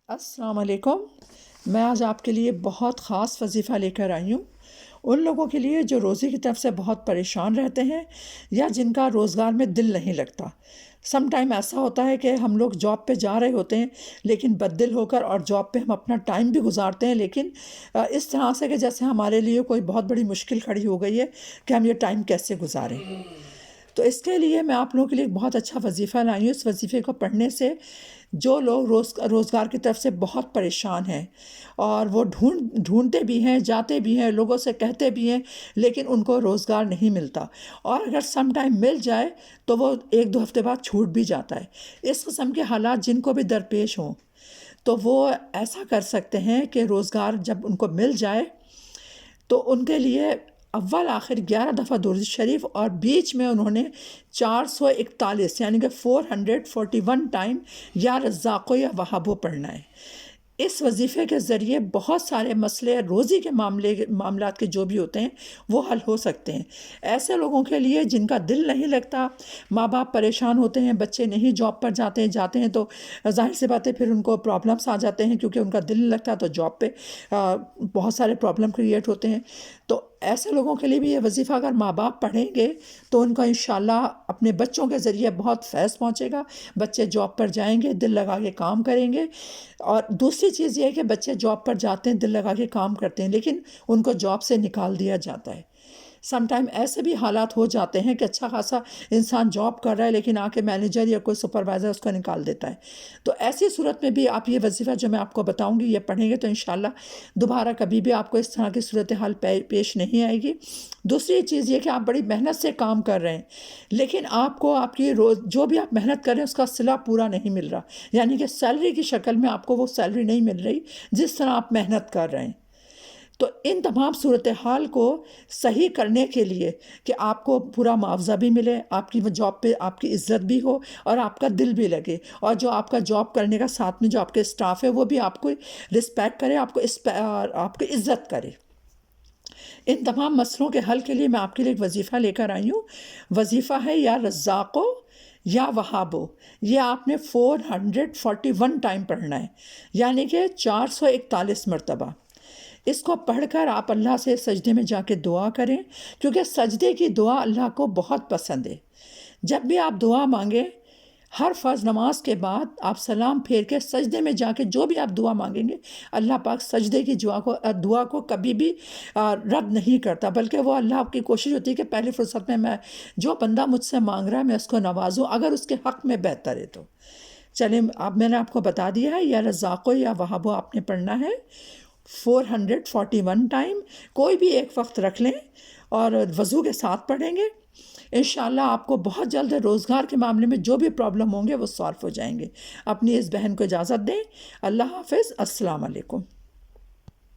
السلام علیکم۔ میں آج آپ کے لیے بہت خاص وظیفہ لے کر آئی ہوں، ان لوگوں کے لیے جو روزی کی طرف سے بہت پریشان رہتے ہیں یا جن کا روزگار میں دل نہیں لگتا۔ سم ٹائم ایسا ہوتا ہے کہ ہم لوگ جاب پہ جا رہے ہوتے ہیں لیکن بد دل ہو کر، اور جاب پہ ہم اپنا ٹائم بھی گزارتے ہیں، لیکن اس طرح سے کہ جیسے ہمارے لیے کوئی بہت بڑی مشکل کھڑی ہو گئی ہے کہ ہم یہ ٹائم کیسے گزاریں۔ تو اس کے لیے میں آپ لوگوں کے لیے ایک بہت اچھا وظیفہ لائی ہوں۔ اس وظیفے کو پڑھنے سے جو لوگ روزگار کی طرف سے بہت پریشان ہیں اور وہ ڈھونڈتے بھی ہیں، جاتے بھی ہیں، لوگوں سے کہتے بھی ہیں، لیکن ان کو روزگار نہیں ملتا، اور اگر سم ٹائم مل جائے تو وہ ایک دو ہفتے بعد چھوٹ بھی جاتا ہے۔ اس قسم کے حالات جن کو بھی درپیش ہوں تو وہ ایسا کر سکتے ہیں کہ روزگار جب ان کو مل جائے تو ان کے لیے اول آخر 11 دفعہ درود شریف، اور بیچ میں انہوں نے 441 یعنی کہ 441 ٹائم یا رزاقو یا وہابو پڑھنا ہے۔ اس وظیفے کے ذریعے بہت سارے مسئلے روزی کے معاملات کے جو بھی ہوتے ہیں وہ حل ہو سکتے ہیں۔ ایسے لوگوں کے لیے جن کا دل نہیں لگتا، ماں باپ پریشان ہوتے ہیں، بچے نہیں جاب پر جاتے ہیں تو ظاہر سی بات ہے پھر ان کو پرابلمس آ جاتے ہیں، کیونکہ ان کا دل نہیں لگتا تو جاب پہ بہت سارے پرابلم کریٹ ہوتے ہیں۔ تو ایسے لوگوں کے لیے بھی یہ وظیفہ اگر ماں باپ پڑھیں گے تو ان کا انشاءاللہ اپنے بچوں کے ذریعے بہت فیض پہنچے گا۔ بچے جاب پر جائیں گے، دل لگا کے کام کریں گے۔ اور دوسری چیز یہ ہے کہ بچے جاب پر جاتے ہیں، دل لگا کے کام کرتے ہیں، لیکن ان کو جاب سے نکال دیا جاتا ہے۔ سم ٹائم ایسے بھی حالات ہو جاتے ہیں کہ اچھا خاصا انسان جاب کر رہا ہے لیکن آ کے مینیجر یا کوئی سپروائزر اس کو نکال دیتا ہے۔ تو ایسی صورت میں بھی آپ یہ وظیفہ جو میں آپ کو بتاؤں گی یہ پڑھیں گے تو انشاءاللہ دوبارہ کبھی بھی آپ کو اس طرح کی صورتحال پیش نہیں آئے گی۔ دوسری چیز یہ کہ آپ بڑی محنت سے کام کر رہے ہیں لیکن آپ کو آپ کی جو بھی آپ محنت کر رہے ہیں اس کا صلہ پورا نہیں مل رہا، یعنی کہ سیلری کی شکل میں آپ کو وہ سیلری نہیں مل رہی جس طرح آپ محنت کر رہے ہیں۔ تو ان تمام صورتحال کو صحیح کرنے کے لیے کہ آپ کو پورا معاوضہ بھی ملے، آپ کی جاب پہ آپ کی عزت بھی ہو اور آپ کا دل بھی لگے، اور جو آپ کا جاب کرنے کا ساتھ میں جو آپ کے اسٹاف ہے وہ بھی آپ کو رسپیکٹ کرے، آپ کو عزت کرے۔ ان تمام مسئلوں کے حل کے لیے میں آپ کے لیے ایک وظیفہ لے کر آئی ہوں۔ وظیفہ ہے یا رزاقو یا وہابو۔ یہ آپ نے 441 ٹائم پڑھنا ہے، یعنی کہ 441 مرتبہ۔ اس کو پڑھ کر آپ اللہ سے سجدے میں جا کے دعا کریں، کیونکہ سجدے کی دعا اللہ کو بہت پسند ہے۔ جب بھی آپ دعا مانگیں، ہر فرض نماز کے بعد آپ سلام پھیر کے سجدے میں جا کے جو بھی آپ دعا مانگیں گے، اللہ پاک سجدے کی دعا کو کبھی بھی رد نہیں کرتا، بلکہ وہ اللہ کی کوشش ہوتی ہے کہ پہلی فرصت میں جو بندہ مجھ سے مانگ رہا ہے میں اس کو نوازوں، اگر اس کے حق میں بہتر ہے تو۔ چلیں اب میں نے آپ کو بتا دیا ہے، یا رزاقو یا وہابو آپ نے پڑھنا ہے 441 ٹائم۔ کوئی بھی ایک وقت رکھ لیں اور وضو کے ساتھ پڑھیں گے، انشاءاللہ آپ کو بہت جلد روزگار کے معاملے میں جو بھی پرابلم ہوں گے وہ سالو ہو جائیں گے۔ اپنی اس بہن کو اجازت دیں۔ اللہ حافظ۔ السلام علیکم۔